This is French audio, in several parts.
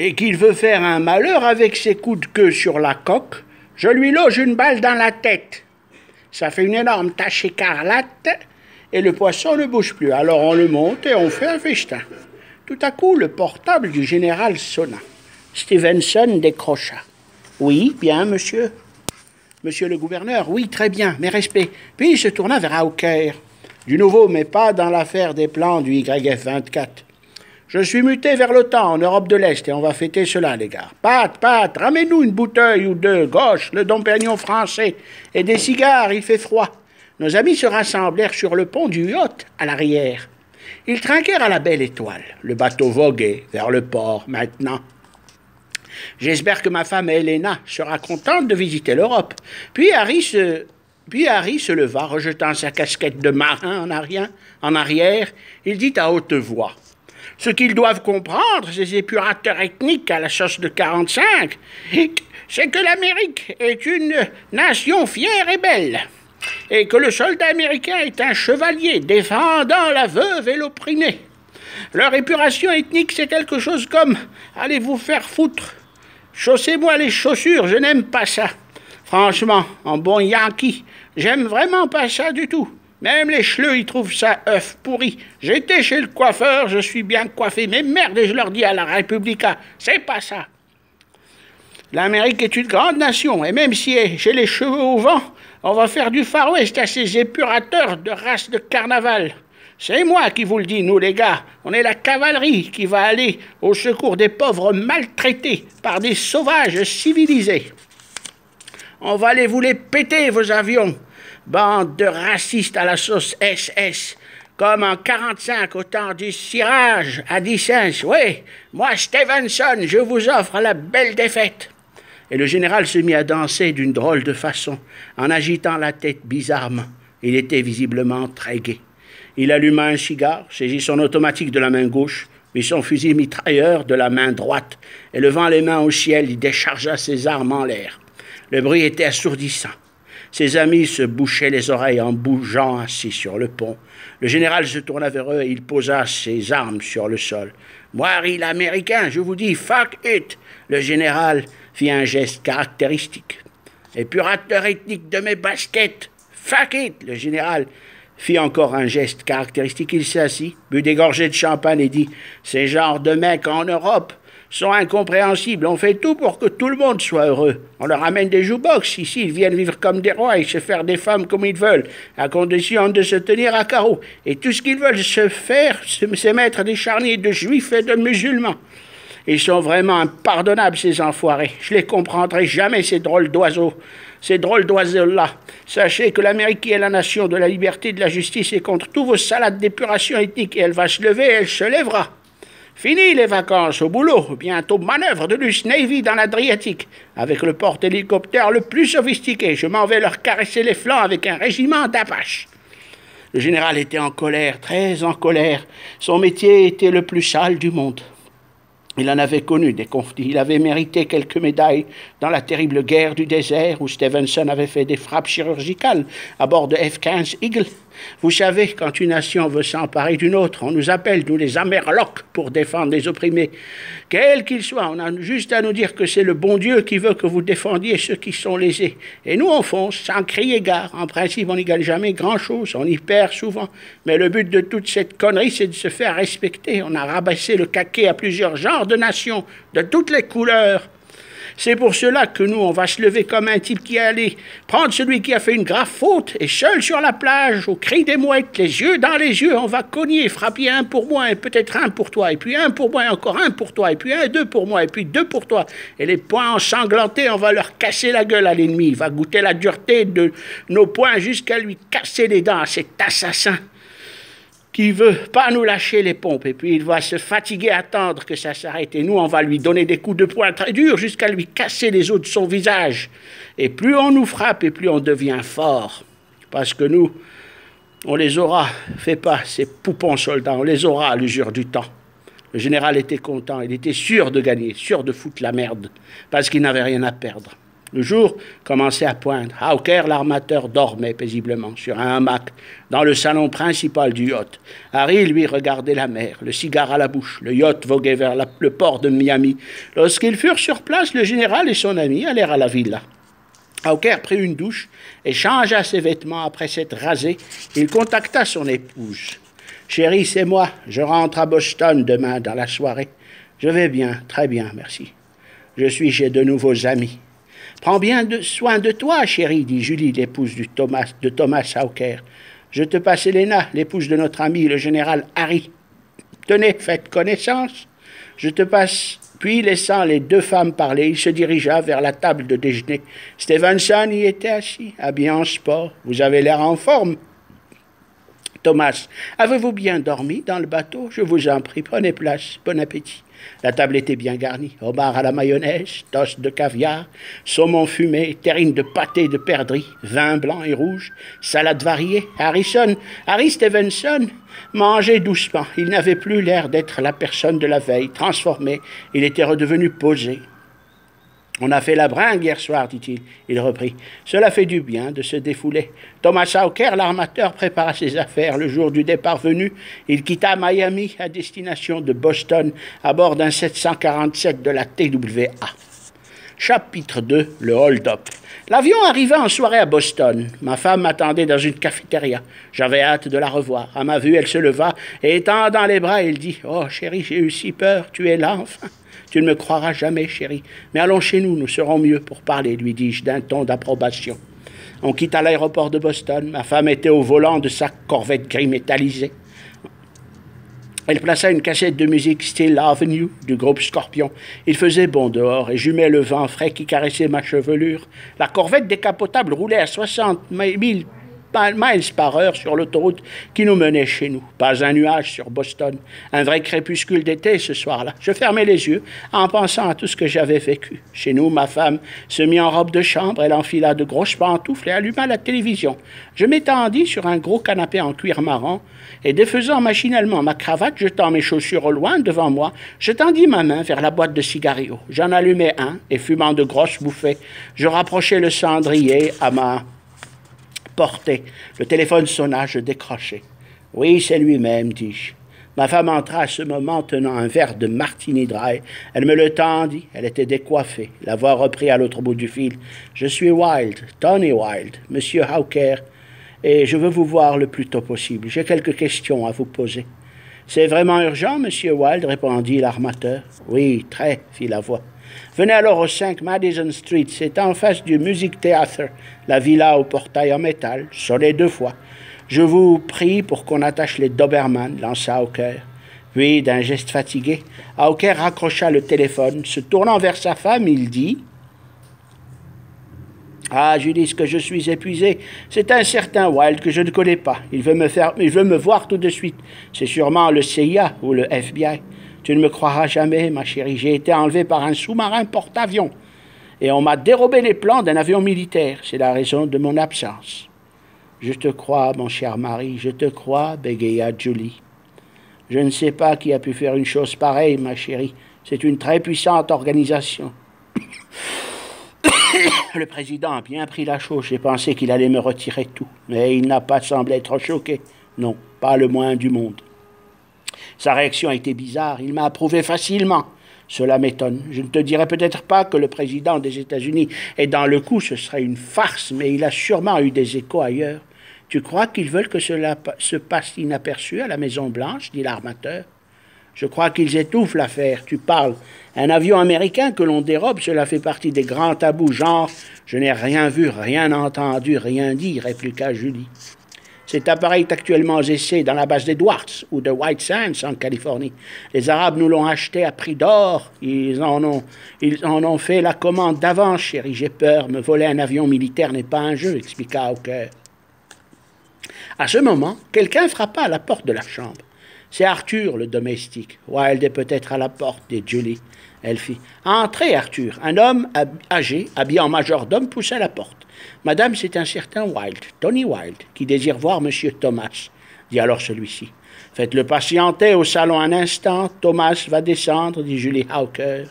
et qu'il veut faire un malheur avec ses coups de queue sur la coque, je lui loge une balle dans la tête. Ça fait une énorme tache écarlate et le poisson ne bouge plus. Alors on le monte et on fait un festin. Tout à coup, le portable du général sonna. Stevenson décrocha. « Oui, bien, monsieur. »« Monsieur le gouverneur, oui, très bien, mes respects. » Puis il se tourna vers Hawker. « Du nouveau, mais pas dans l'affaire des plans du YF-24. Je suis muté vers l'OTAN, en Europe de l'Est, et on va fêter cela, les gars. Pat, ramène-nous une bouteille ou deux, gauche, le Dom Pérignon français, et des cigares, il fait froid. » Nos amis se rassemblèrent sur le pont du yacht à l'arrière. Ils trinquèrent à la belle étoile. Le bateau voguait vers le port maintenant. J'espère que ma femme Helena sera contente de visiter l'Europe. Puis Harry se leva, rejetant sa casquette de marin en arrière. Il dit à haute voix. Ce qu'ils doivent comprendre, ces épurateurs ethniques à la sauce de 45, c'est que l'Amérique est une nation fière et belle, et que le soldat américain est un chevalier défendant la veuve et l'opprimé. Leur épuration ethnique, c'est quelque chose comme « allez vous faire foutre ». Chaussez-moi les chaussures, je n'aime pas ça. Franchement, en bon yankee, j'aime vraiment pas ça du tout. Même les chleux, ils trouvent ça œuf pourri. J'étais chez le coiffeur, je suis bien coiffé, mais merde, je leur dis à la Repubblica, c'est pas ça. L'Amérique est une grande nation, et même si j'ai les cheveux au vent, on va faire du Far West à ces épurateurs de race de carnaval. C'est moi qui vous le dis, nous les gars. On est la cavalerie qui va aller au secours des pauvres maltraités par des sauvages civilisés. On va aller vous les péter, vos avions. Bande de racistes à la sauce SS. Comme en 45 au temps du cirage à Dissens. Oui, moi Stevenson, je vous offre la belle défaite. Et le général se mit à danser d'une drôle de façon, en agitant la tête bizarrement. Il était visiblement très gai. Il alluma un cigare, saisit son automatique de la main gauche, mit son fusil mitrailleur de la main droite, et levant les mains au ciel, il déchargea ses armes en l'air. Le bruit était assourdissant. Ses amis se bouchaient les oreilles en bougeant assis sur le pont. Le général se tourna vers eux et il posa ses armes sur le sol. « Moi, Harry l'Américain, je vous dis, fuck it !» Le général fit un geste caractéristique. « Épurateur ethnique de mes baskets, fuck it !» Le général fit encore un geste caractéristique. Il s'assit, but des gorgées de champagne et dit « Ces genres de mecs en Europe sont incompréhensibles. On fait tout pour que tout le monde soit heureux. On leur amène des jukebox. Ici, ils viennent vivre comme des rois et se faire des femmes comme ils veulent, à condition de se tenir à carreau. Et tout ce qu'ils veulent se faire, c'est mettre des charniers de juifs et de musulmans. Ils sont vraiment impardonnables, ces enfoirés. Je les comprendrai jamais, ces drôles d'oiseaux. Ces drôles d'oiseaux-là. Sachez que l'Amérique est la nation de la liberté et de la justice et contre tous vos salades d'épuration ethnique. Et elle va se lever et elle se lèvera. Fini les vacances au boulot. Bientôt manœuvre de l'US Navy dans l'Adriatique. Avec le porte-hélicoptère le plus sophistiqué. Je m'en vais leur caresser les flancs avec un régiment d'Apaches. Le général était en colère, très en colère. Son métier était le plus sale du monde. Il en avait connu des conflits. Il avait mérité quelques médailles dans la terrible guerre du désert où Stevenson avait fait des frappes chirurgicales à bord de F-15 Eagle. Vous savez, quand une nation veut s'emparer d'une autre, on nous appelle, nous les Amerlocs, pour défendre les opprimés. Quels qu'ils soient, on a juste à nous dire que c'est le bon Dieu qui veut que vous défendiez ceux qui sont lésés. Et nous, on fonce, sans crier gare. En principe, on n'y gagne jamais grand-chose, on y perd souvent. Mais le but de toute cette connerie, c'est de se faire respecter. On a rabaissé le caquet à plusieurs genres de nations, de toutes les couleurs. C'est pour cela que nous, on va se lever comme un type qui est allé prendre celui qui a fait une grave faute et seul sur la plage, au cri des mouettes, les yeux dans les yeux, on va cogner, frapper un pour moi et peut-être un pour toi, et puis un pour moi et encore un pour toi, et puis un, deux pour moi, et puis deux pour toi. Et les poings ensanglantés, on va leur casser la gueule à l'ennemi. Il va goûter la dureté de nos poings jusqu'à lui casser les dents à cet assassin qui veut pas nous lâcher les pompes, et puis il va se fatiguer à attendre que ça s'arrête, et nous, on va lui donner des coups de poing très durs jusqu'à lui casser les os de son visage. Et plus on nous frappe, et plus on devient fort, parce que nous, on les aura, fait pas ces poupons soldats, on les aura à l'usure du temps. Le général était content, il était sûr de gagner, sûr de foutre la merde, parce qu'il n'avait rien à perdre. Le jour commençait à poindre. Hawker, l'armateur, dormait paisiblement sur un hamac dans le salon principal du yacht. Harry, lui, regardait la mer, le cigare à la bouche. Le yacht voguait vers le port de Miami. Lorsqu'ils furent sur place, le général et son ami allèrent à la villa. Hawker prit une douche et changea ses vêtements. Après s'être rasé, il contacta son épouse. « Chérie, c'est moi. Je rentre à Boston demain dans la soirée. Je vais bien, très bien, merci. Je suis chez de nouveaux amis. » « Prends bien soin de toi, chérie, dit Julie, l'épouse de Thomas Hawker. Je te passe Helena, l'épouse de notre ami, le général Harry. Tenez, faites connaissance. Je te passe. Puis, laissant les deux femmes parler, il se dirigea vers la table de déjeuner. Stevenson y était assis, habillé en sport. Vous avez l'air en forme. Thomas, avez-vous bien dormi dans le bateau? Je vous en prie, prenez place. Bon appétit. La table était bien garnie. Homard à la mayonnaise, toast de caviar, saumon fumé, terrine de pâté de perdrix, vin blanc et rouge, salade variée. Harry Stevenson mangeait doucement. Il n'avait plus l'air d'être la personne de la veille. Transformé, il était redevenu posé. On a fait la bringue hier soir, dit-il. Il reprit. Cela fait du bien de se défouler. Thomas Hawker, l'armateur, prépara ses affaires. Le jour du départ venu, il quitta Miami à destination de Boston à bord d'un 747 de la TWA. Chapitre 2, le hold-up. L'avion arriva en soirée à Boston. Ma femme m'attendait dans une cafétéria. J'avais hâte de la revoir. À ma vue, elle se leva et étendant les bras, elle dit « Oh, chérie, j'ai eu si peur. Tu es là, enfin. Tu ne me croiras jamais, chérie. Mais allons chez nous, nous serons mieux pour parler, lui dis-je d'un ton d'approbation. On quitta l'aéroport de Boston. Ma femme était au volant de sa corvette gris métallisée. Elle plaça une cassette de musique Still Lovin' You du groupe Scorpion. Il faisait bon dehors et j'humais le vent frais qui caressait ma chevelure. La corvette décapotable roulait à 60 000 miles par heure sur l'autoroute qui nous menait chez nous. Pas un nuage sur Boston. Un vrai crépuscule d'été ce soir-là. Je fermais les yeux en pensant à tout ce que j'avais vécu. Chez nous, ma femme se mit en robe de chambre. Elle enfila de grosses pantoufles et alluma la télévision. Je m'étendis sur un gros canapé en cuir marron et défaisant machinalement ma cravate, jetant mes chaussures au loin devant moi, je tendis ma main vers la boîte de cigarios. J'en allumai un et fumant de grosses bouffées, je rapprochai le cendrier à ma portée. Le téléphone sonna, je décrochai. « Oui, c'est lui-même, dis-je. » Ma femme entra à ce moment tenant un verre de martini dry. Elle me le tendit. Elle était décoiffée. La voix reprit à l'autre bout du fil. « Je suis Wilde, Tony Wilde, Monsieur Hawker, et je veux vous voir le plus tôt possible. J'ai quelques questions à vous poser. »« C'est vraiment urgent, Monsieur Wilde, répondit l'armateur. »« Oui, très, fit la voix. »« Venez alors au 5 Madison Street, c'est en face du Music Theatre, la villa au portail en métal. Sonnez 2 fois. Je vous prie pour qu'on attache les Doberman, lança Hawker. Puis, d'un geste fatigué, Hawker raccrocha le téléphone. Se tournant vers sa femme, il dit « Ah, Judith, que je suis épuisé. C'est un certain Wilde que je ne connais pas. Il veut me voir tout de suite. C'est sûrement le CIA ou le FBI. Tu ne me croiras jamais, ma chérie. J'ai été enlevé par un sous-marin porte-avions. Et on m'a dérobé les plans d'un avion militaire. C'est la raison de mon absence. » « Je te crois, mon cher mari, je te crois, bégaya Julie. Je ne sais pas qui a pu faire une chose pareille, ma chérie. C'est une très puissante organisation. Le président a bien pris la chose. J'ai pensé qu'il allait me retirer tout. Mais il n'a pas semblé être choqué. Non, pas le moins du monde. Sa réaction a été bizarre. Il m'a approuvé facilement. Cela m'étonne. Je ne te dirai peut-être pas que le président des États-Unis est dans le coup. Ce serait une farce, mais il a sûrement eu des échos ailleurs. Tu crois qu'ils veulent que cela se passe inaperçu à la Maison-Blanche, dit l'armateur. Je crois qu'ils étouffent l'affaire. Tu parles. Un avion américain que l'on dérobe, cela fait partie des grands tabous, genre « Je n'ai rien vu, rien entendu, rien dit », répliqua Julie. Cet appareil est actuellement aux essais dans la base d'Edwards ou de White Sands en Californie. Les Arabes nous l'ont acheté à prix d'or. Ils en ont fait la commande d'avance, chérie. J'ai peur. Me voler un avion militaire n'est pas un jeu, expliqua Hawker. À ce moment, quelqu'un frappa à la porte de la chambre. C'est Arthur, le domestique. Wilde est peut-être à la porte, dit Julie. Elle fit « Entrez, Arthur. » Un homme âgé, habillé en majordome, poussa la porte. « Madame, c'est un certain Wilde, Tony Wilde, qui désire voir Monsieur Thomas, » dit alors celui-ci. « Faites-le patienter au salon un instant. Thomas va descendre, dit Julie Hawker.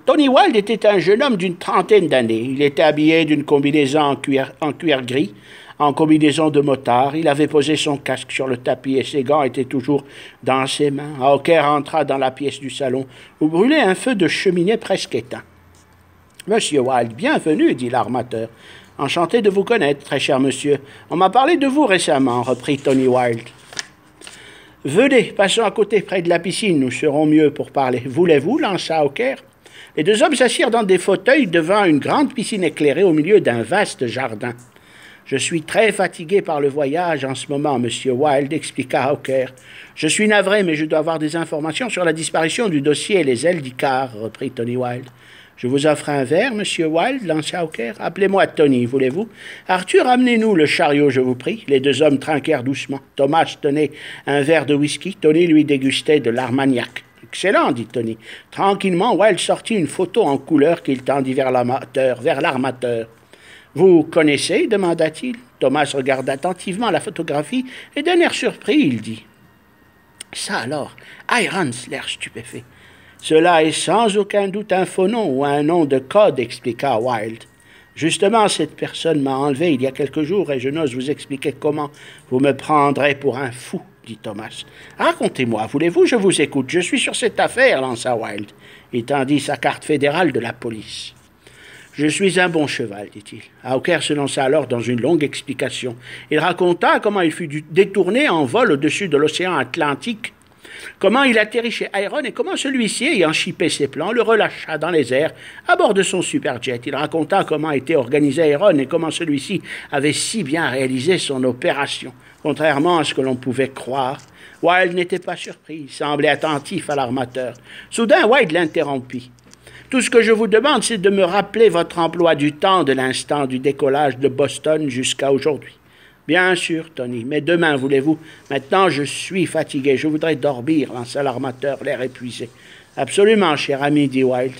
Tony Wilde était un jeune homme d'une trentaine d'années. Il était habillé d'une combinaison en cuir gris, en combinaison de motard. Il avait posé son casque sur le tapis et ses gants étaient toujours dans ses mains. Hawker entra dans la pièce du salon où brûlait un feu de cheminée presque éteint. « Monsieur Wilde, bienvenue, dit l'armateur. « Enchanté de vous connaître, très cher monsieur. On m'a parlé de vous récemment, reprit Tony Wilde. « Venez, passons à côté, près de la piscine, nous serons mieux pour parler. Voulez-vous » lança Hawker. Les deux hommes s'assirent dans des fauteuils devant une grande piscine éclairée au milieu d'un vaste jardin. « Je suis très fatigué par le voyage en ce moment, monsieur Wilde, expliqua Hawker. « Je suis navré, mais je dois avoir des informations sur la disparition du dossier Les ailes d'Icare, reprit Tony Wilde. « Je vous offre un verre, monsieur Wilde, lança Hawker. « Appelez-moi Tony, voulez-vous? Arthur, amenez-nous le chariot, je vous prie. » Les deux hommes trinquèrent doucement. Thomas tenait un verre de whisky. Tony lui dégustait de l'Armagnac. « Excellent, dit Tony. Tranquillement, Wilde sortit une photo en couleur qu'il tendit vers l'armateur. « Vous connaissez ?» demanda-t-il. Thomas regarda attentivement la photographie et d'un air surpris, il dit « Ça alors, Irons, l'air stupéfait. » « Cela est sans aucun doute un faux nom ou un nom de code, expliqua Wilde. Justement, cette personne m'a enlevé il y a quelques jours et je n'ose vous expliquer comment. Vous me prendrez pour un fou, dit Thomas. Racontez-moi, voulez-vous, je vous écoute. Je suis sur cette affaire, lança Wilde. Il tendit sa carte fédérale de la police. Je suis un bon cheval, dit-il. Hawker se lança alors dans une longue explication. Il raconta comment il fut détourné en vol au-dessus de l'océan Atlantique, comment il atterrit chez Iron et comment celui-ci, ayant chippé ses plans, le relâcha dans les airs à bord de son superjet. Il raconta comment était organisé Iron et comment celui-ci avait si bien réalisé son opération. Contrairement à ce que l'on pouvait croire, Wilde n'était pas surpris, il semblait attentif à l'armateur. Soudain, Wilde l'interrompit. « Tout ce que je vous demande, c'est de me rappeler votre emploi du temps de l'instant du décollage de Boston jusqu'à aujourd'hui. » « Bien sûr, Tony, mais demain, voulez-vous? Maintenant, je suis fatigué, je voudrais dormir, lança l'armateur, l'air épuisé. Absolument, cher ami, dit Wilde.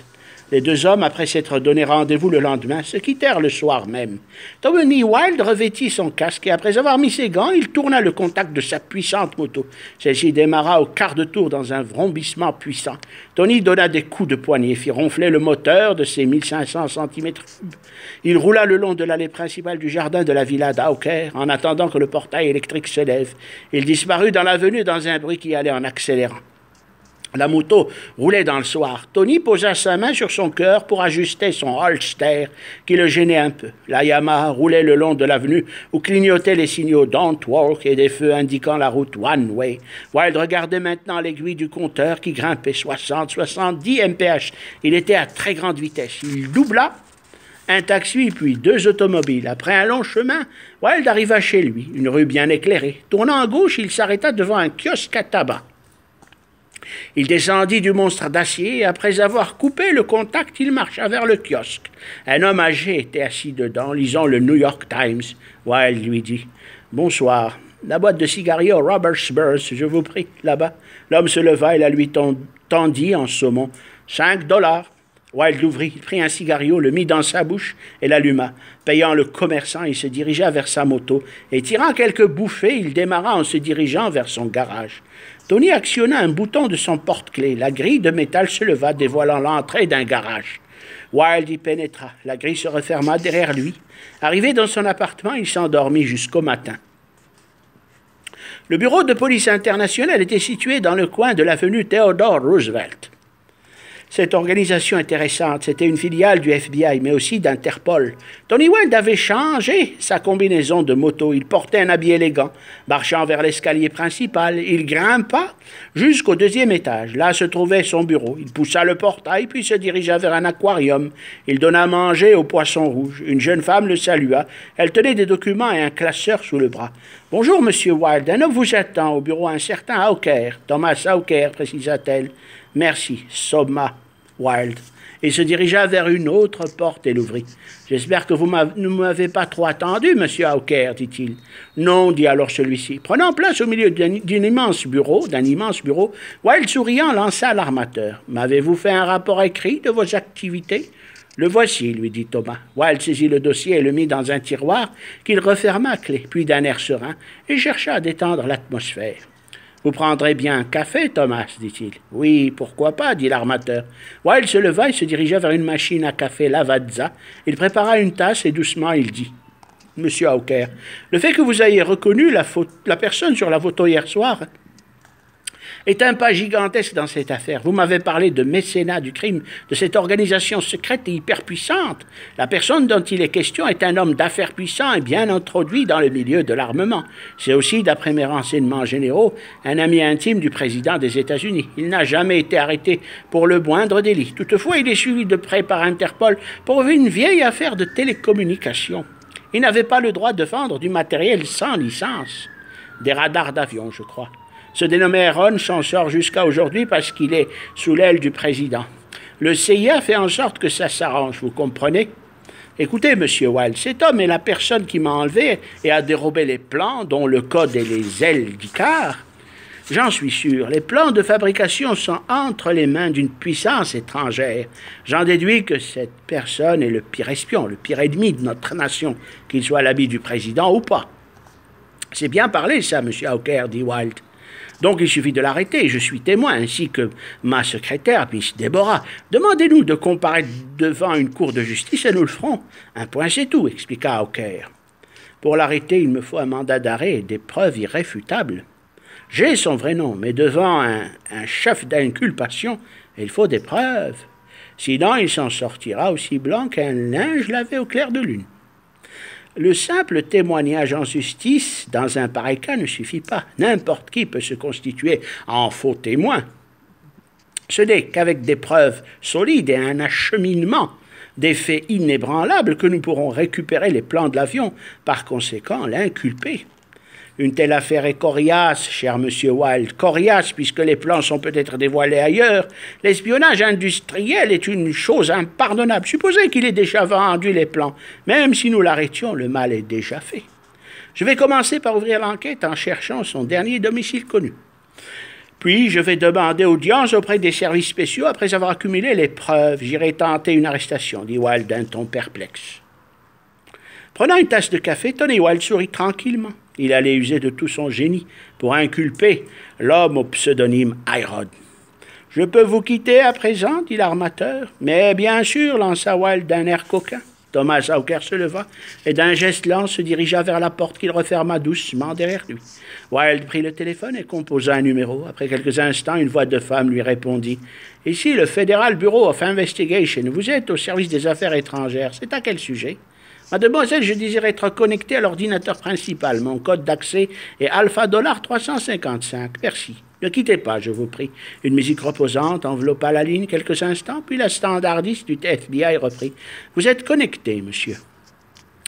Les deux hommes, après s'être donné rendez-vous le lendemain, se quittèrent le soir même. Tony Wilde revêtit son casque et, après avoir mis ses gants, il tourna le contact de sa puissante moto. Celle-ci démarra au quart de tour dans un vrombissement puissant. Tony donna des coups de poignet, fit ronfler le moteur de ses 1500 cm3. Il roula le long de l'allée principale du jardin de la villa d'Hawker, en attendant que le portail électrique se lève. Il disparut dans l'avenue dans un bruit qui allait en accélérant. La moto roulait dans le soir. Tony posa sa main sur son cœur pour ajuster son holster qui le gênait un peu. La Yamaha roulait le long de l'avenue où clignotaient les signaux « Don't walk » et des feux indiquant la route « One way ». Wilde regardait maintenant l'aiguille du compteur qui grimpait 70 mph. Il était à très grande vitesse. Il doubla un taxi puis deux automobiles. Après un long chemin, Wilde arriva chez lui, une rue bien éclairée. Tournant à gauche, il s'arrêta devant un kiosque à tabac. Il descendit du monstre d'acier et après avoir coupé le contact, il marcha vers le kiosque. Un homme âgé était assis dedans, lisant le New York Times. Wilde lui dit « Bonsoir. La boîte de cigarillos Robert Spurs, je vous prie, là-bas. » L'homme se leva et la lui tendit en saumon. « $5. » Wilde l'ouvrit, il prit un cigarillo, le mit dans sa bouche et l'alluma. Payant le commerçant, il se dirigea vers sa moto et tirant quelques bouffées, il démarra en se dirigeant vers son garage. Tony actionna un bouton de son porte-clés. La grille de métal se leva, dévoilant l'entrée d'un garage. Wilde y pénétra. La grille se referma derrière lui. Arrivé dans son appartement, il s'endormit jusqu'au matin. Le bureau de police internationale était situé dans le coin de l'avenue Theodore Roosevelt. Cette organisation intéressante, c'était une filiale du FBI, mais aussi d'Interpol. Tony Wilde avait changé sa combinaison de moto. Il portait un habit élégant. Marchant vers l'escalier principal, il grimpa jusqu'au deuxième étage. Là se trouvait son bureau. Il poussa le portail, puis se dirigea vers un aquarium. Il donna à manger aux poissons rouges. Une jeune femme le salua. Elle tenait des documents et un classeur sous le bras. « Bonjour, monsieur Wilde. Un homme vous attend au bureau, un certain Hawker. Thomas Hawker, précisa-t-elle. « Merci, Soma Wilde. » Et se dirigea vers une autre porte et l'ouvrit. « J'espère que vous ne m'avez pas trop attendu, monsieur Hawker, dit-il. »« Non, dit alors celui-ci. » Prenant place au milieu d'un immense bureau, Wilde, souriant, lança l'armateur. « M'avez-vous fait un rapport écrit de vos activités ?»« Le voici, lui dit Thomas. » Wilde saisit le dossier et le mit dans un tiroir qu'il referma à clé, puis d'un air serein, et chercha à détendre l'atmosphère. « Vous prendrez bien un café, Thomas ?» dit-il. « Oui, pourquoi pas ?» dit l'armateur. Wilde se leva et se dirigea vers une machine à café Lavazza. Il prépara une tasse et doucement il dit « Monsieur Hawker, le fait que vous ayez reconnu la personne sur la photo hier soir est un pas gigantesque dans cette affaire. Vous m'avez parlé de mécénat du crime, de cette organisation secrète et hyper puissante. La personne dont il est question est un homme d'affaires puissant et bien introduit dans le milieu de l'armement. C'est aussi, d'après mes renseignements généraux, un ami intime du président des États-Unis. Il n'a jamais été arrêté pour le moindre délit. Toutefois, il est suivi de près par Interpol pour une vieille affaire de télécommunication. Il n'avait pas le droit de vendre du matériel sans licence. Des radars d'avion, je crois. Ce dénommé Aaron s'en sort jusqu'à aujourd'hui parce qu'il est sous l'aile du président. Le CIA fait en sorte que ça s'arrange, vous comprenez? Écoutez, monsieur Wilde, cet homme est la personne qui m'a enlevé et a dérobé les plans, dont le code et les ailes d'Icare. J'en suis sûr, les plans de fabrication sont entre les mains d'une puissance étrangère. J'en déduis que cette personne est le pire espion, le pire ennemi de notre nation, qu'il soit l'ami du président ou pas. C'est bien parlé, ça, monsieur Hawker, dit Wilde. Donc il suffit de l'arrêter, je suis témoin, ainsi que ma secrétaire, Miss Deborah. Demandez-nous de comparaître devant une cour de justice et nous le ferons. Un point c'est tout, expliqua Hawker. Pour l'arrêter, il me faut un mandat d'arrêt et des preuves irréfutables. J'ai son vrai nom, mais devant un chef d'inculpation, il faut des preuves. Sinon, il s'en sortira aussi blanc qu'un linge lavé au clair de lune. Le simple témoignage en justice, dans un pareil cas, ne suffit pas. N'importe qui peut se constituer en faux témoin. Ce n'est qu'avec des preuves solides et un acheminement des faits inébranlables que nous pourrons récupérer les plans de l'avion, par conséquent l'inculper. Une telle affaire est coriace, cher monsieur Wilde, coriace puisque les plans sont peut-être dévoilés ailleurs. L'espionnage industriel est une chose impardonnable. Supposez qu'il ait déjà vendu les plans. Même si nous l'arrêtions, le mal est déjà fait. Je vais commencer par ouvrir l'enquête en cherchant son dernier domicile connu. Puis je vais demander audience auprès des services spéciaux après avoir accumulé les preuves. J'irai tenter une arrestation, dit Wilde d'un ton perplexe. Prenant une tasse de café, Tony Wilde sourit tranquillement. Il allait user de tout son génie pour inculper l'homme au pseudonyme Iron. « Je peux vous quitter à présent, dit l'armateur. « Mais bien sûr, lança Wilde d'un air coquin. » Thomas Hawker se leva et d'un geste lent se dirigea vers la porte qu'il referma doucement derrière lui. Wilde prit le téléphone et composa un numéro. Après quelques instants, une voix de femme lui répondit. « Ici, le Federal Bureau of Investigation. Vous êtes au service des affaires étrangères. C'est à quel sujet ?» Mademoiselle, je désire être connecté à l'ordinateur principal. Mon code d'accès est Alpha $ 355. Merci. Ne quittez pas, je vous prie. Une musique reposante enveloppa la ligne quelques instants, puis la standardiste du FBI reprit. Vous êtes connecté, monsieur.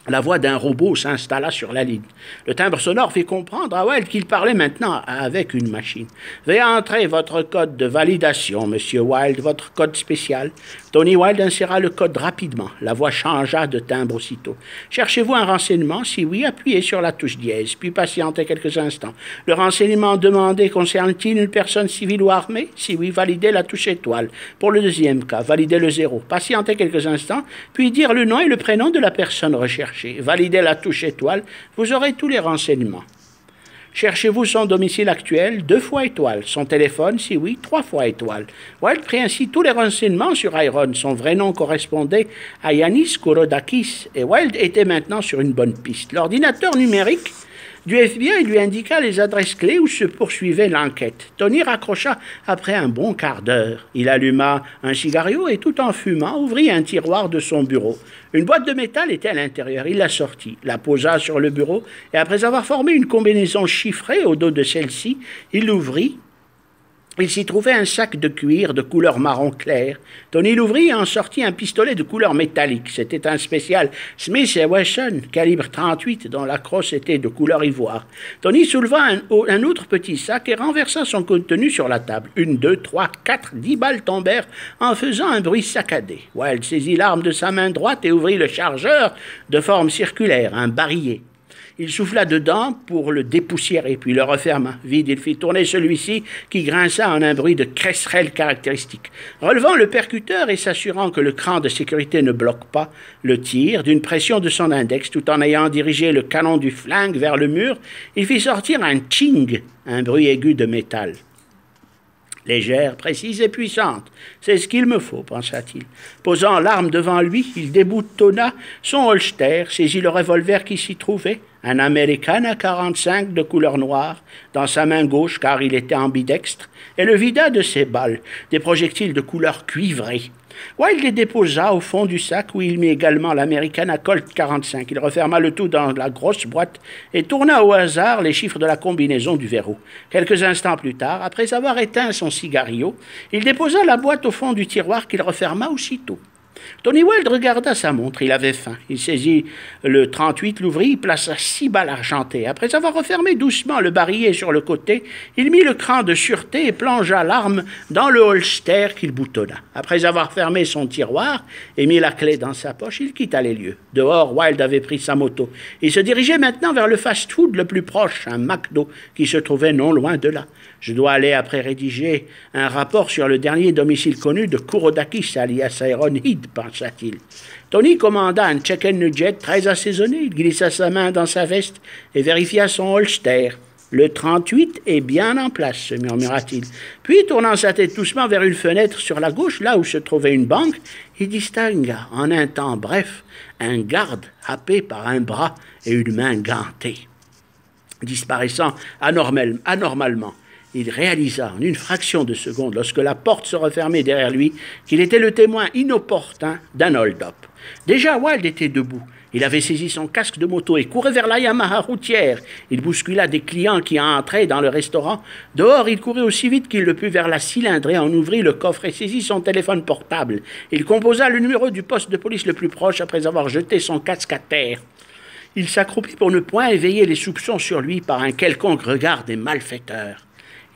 La voix d'un robot s'installa sur la ligne. Le timbre sonore fit comprendre à Wilde qu'il parlait maintenant avec une machine. « Veuillez entrer votre code de validation, monsieur Wilde, votre code spécial. » Tony Wilde inséra le code rapidement. La voix changea de timbre aussitôt. « Cherchez-vous un renseignement? Si oui, appuyez sur la touche dièse, puis patientez quelques instants. Le renseignement demandé concerne-t-il une personne civile ou armée? Si oui, validez la touche étoile. Pour le deuxième cas, validez le 0. Patientez quelques instants, puis dire le nom et le prénom de la personne recherchée. Validez la touche étoile, vous aurez tous les renseignements. Cherchez-vous son domicile actuel, 2 fois étoile. Son téléphone, si oui, 3 fois étoile. Wilde prit ainsi tous les renseignements sur Iron. Son vrai nom correspondait à Yanis Kouroudakis, et Wilde était maintenant sur une bonne piste. L'ordinateur numérique du FBI lui indiqua les adresses clés où se poursuivait l'enquête. Tony raccrocha après un bon quart d'heure. Il alluma un cigario et, tout en fumant, ouvrit un tiroir de son bureau. Une boîte de métal était à l'intérieur. Il la sortit, la posa sur le bureau et, après avoir formé une combinaison chiffrée au dos de celle-ci, il l'ouvrit. Il s'y trouvait un sac de cuir de couleur marron clair. Tony l'ouvrit et en sortit un pistolet de couleur métallique. C'était un spécial Smith & Wesson, calibre 38, dont la crosse était de couleur ivoire. Tony souleva un autre petit sac et renversa son contenu sur la table. 1, 2, 3, 4, 10 balles tombèrent en faisant un bruit saccadé. Wilde saisit l'arme de sa main droite et ouvrit le chargeur de forme circulaire, un barillet. Il souffla dedans pour le dépoussiérer, puis le referma. Vide, il fit tourner celui-ci qui grinça en un bruit de cresserelle caractéristique. Relevant le percuteur et s'assurant que le cran de sécurité ne bloque pas le tir, d'une pression de son index, tout en ayant dirigé le canon du flingue vers le mur, il fit sortir un tching, un bruit aigu de métal. Légère, précise et puissante. C'est ce qu'il me faut, pensa-t-il. Posant l'arme devant lui, il déboutonna son holster, saisit le revolver qui s'y trouvait, un American à 45 de couleur noire, dans sa main gauche, car il était ambidextre, et le vida de ses balles, des projectiles de couleur cuivrée. Wild les déposa au fond du sac où il mit également l'American à Colt 45. Il referma le tout dans la grosse boîte et tourna au hasard les chiffres de la combinaison du verrou. Quelques instants plus tard, après avoir éteint son cigario, il déposa la boîte au fond du tiroir qu'il referma aussitôt. Tony Weld regarda sa montre, il avait faim. Il saisit le 38, l'ouvrit, il plaça 6 balles argentées. Après avoir refermé doucement le barillet sur le côté, il mit le cran de sûreté et plongea l'arme dans le holster qu'il boutonna. Après avoir fermé son tiroir et mis la clé dans sa poche, il quitta les lieux. Dehors, Wild avait pris sa moto. Il se dirigeait maintenant vers le fast-food le plus proche, un McDo, qui se trouvait non loin de là. Je dois aller après rédiger un rapport sur le dernier domicile connu de Kourodakis, alias Iron Head, pensa-t-il. Tony commanda un chicken nugget très assaisonné. Il glissa sa main dans sa veste et vérifia son holster. Le 38 est bien en place, se murmura-t-il. Puis, tournant sa tête doucement vers une fenêtre sur la gauche, là où se trouvait une banque, il distingua, en un temps bref, un garde happé par un bras et une main gantée. Disparaissant anormalement, il réalisa en une fraction de seconde, lorsque la porte se refermait derrière lui, qu'il était le témoin inopportun d'un hold-up. Déjà, Wild était debout. Il avait saisi son casque de moto et courait vers la Yamaha routière. Il bouscula des clients qui entraient dans le restaurant. Dehors, il courait aussi vite qu'il le put vers la cylindrée, en ouvrit le coffre et saisit son téléphone portable. Il composa le numéro du poste de police le plus proche après avoir jeté son casque à terre. Il s'accroupit pour ne point éveiller les soupçons sur lui par un quelconque regard des malfaiteurs.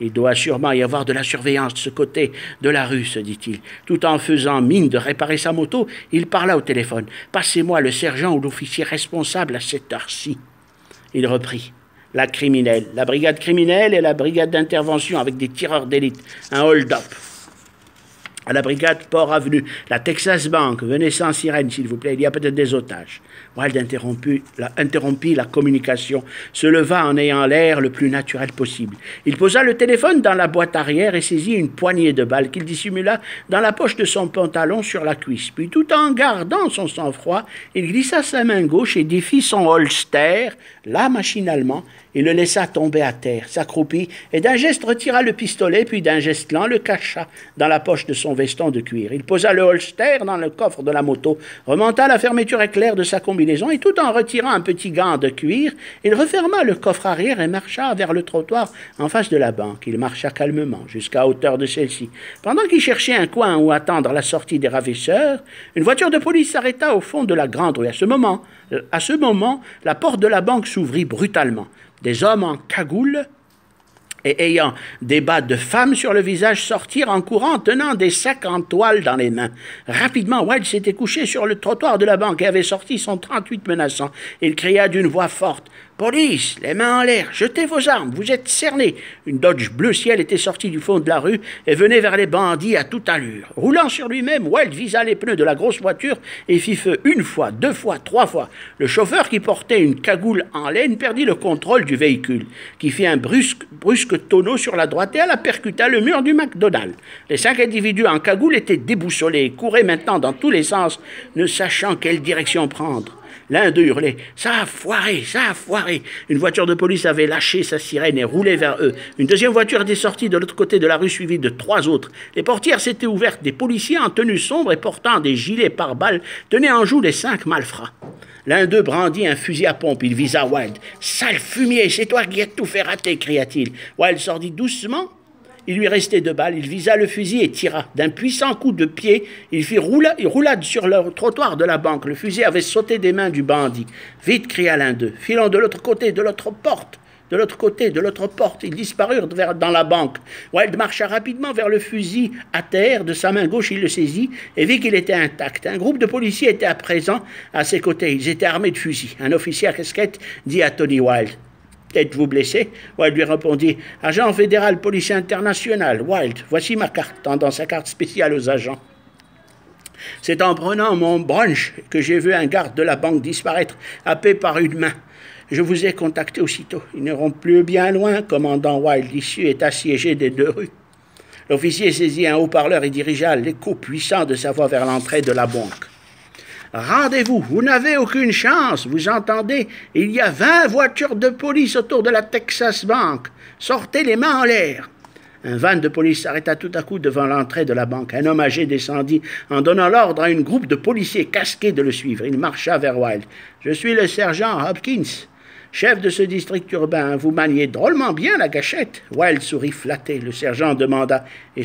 Il doit sûrement y avoir de la surveillance de ce côté de la rue, se dit-il. Tout en faisant mine de réparer sa moto, il parla au téléphone. « Passez-moi le sergent ou l'officier responsable à cette heure-ci. » Il reprit. La criminelle, la brigade criminelle et la brigade d'intervention avec des tireurs d'élite. Un hold-up. À la brigade Port Avenue, la Texas Bank, venez sans sirène, s'il vous plaît, il y a peut-être des otages. Wild interrompit la communication, se leva en ayant l'air le plus naturel possible. Il posa le téléphone dans la boîte arrière et saisit une poignée de balles qu'il dissimula dans la poche de son pantalon sur la cuisse. Puis, tout en gardant son sang-froid, il glissa sa main gauche et défit son holster, là machinalement, et le laissa tomber à terre, s'accroupit, et d'un geste retira le pistolet, puis d'un geste lent le cacha dans la poche de son veston de cuir. Il posa le holster dans le coffre de la moto, remonta la fermeture éclair de sa combinaison, et tout en retirant un petit gant de cuir, il referma le coffre arrière et marcha vers le trottoir en face de la banque. Il marcha calmement jusqu'à hauteur de celle-ci. Pendant qu'il cherchait un coin où attendre la sortie des ravisseurs, une voiture de police s'arrêta au fond de la grande rue. À ce moment, la porte de la banque s'ouvrit brutalement. Des hommes en cagoule et ayant des bas de femmes sur le visage sortirent en courant, tenant des sacs en toile dans les mains. Rapidement, Wild s'était couché sur le trottoir de la banque et avait sorti son 38 menaçant. Il cria d'une voix forte. « Police, les mains en l'air, jetez vos armes, vous êtes cernés !» Une Dodge bleu ciel était sortie du fond de la rue et venait vers les bandits à toute allure. Roulant sur lui-même, Wild visa les pneus de la grosse voiture et fit feu une fois, 2 fois, 3 fois. Le chauffeur, qui portait une cagoule en laine, perdit le contrôle du véhicule, qui fit un brusque tonneau sur la droite et alla percuta le mur du McDonald's. Les 5 individus en cagoule étaient déboussolés et couraient maintenant dans tous les sens, ne sachant quelle direction prendre. L'un d'eux hurlait « Ça a foiré, ça a foiré !» Une voiture de police avait lâché sa sirène et roulait vers eux. Une deuxième voiture était sortie de l'autre côté de la rue, suivie de 3 autres. Les portières s'étaient ouvertes. Des policiers en tenue sombre et portant des gilets pare-balles tenaient en joue les 5 malfrats. L'un d'eux brandit un fusil à pompe. Il visa Wild. « Sale fumier, c'est toi qui as tout fait rater !» cria-t-il. Wild sortit doucement. Il lui restait 2 balles, il visa le fusil et tira. D'un puissant coup de pied, il roulade sur le trottoir de la banque. Le fusil avait sauté des mains du bandit. « Vite !» cria l'un d'eux. « Filons de l'autre côté, de l'autre porte !» de l'autre côté, de l'autre porte. Ils disparurent dans la banque. Wilde marcha rapidement vers le fusil à terre. De sa main gauche, il le saisit et vit qu'il était intact. Un groupe de policiers était à présent à ses côtés. Ils étaient armés de fusils. Un officier à casquette dit à Tony Wilde: « Êtes-vous blessé ?» Wilde lui répondit: « Agent fédéral policier international. Wilde, voici ma carte. » Tendant sa carte spéciale aux agents. « C'est en prenant mon brunch que j'ai vu un garde de la banque disparaître, happé par une main. Je vous ai contacté aussitôt. Ils n'iront plus bien loin, commandant Wilde. L'issue est assiégée des 2 rues. » L'officier saisit un haut-parleur et dirigea l'écho puissant de sa voix vers l'entrée de la banque. « Rendez-vous, vous n'avez aucune chance, vous entendez? Il y a 20 voitures de police autour de la Texas Bank. Sortez les mains en l'air. » Un van de police s'arrêta tout à coup devant l'entrée de la banque. Un homme âgé descendit en donnant l'ordre à un groupe de policiers casqués de le suivre. Il marcha vers Wilde. « Je suis le sergent Hopkins, chef de ce district urbain. Vous maniez drôlement bien la gâchette. » Wilde sourit flatté. Le sergent demanda « Et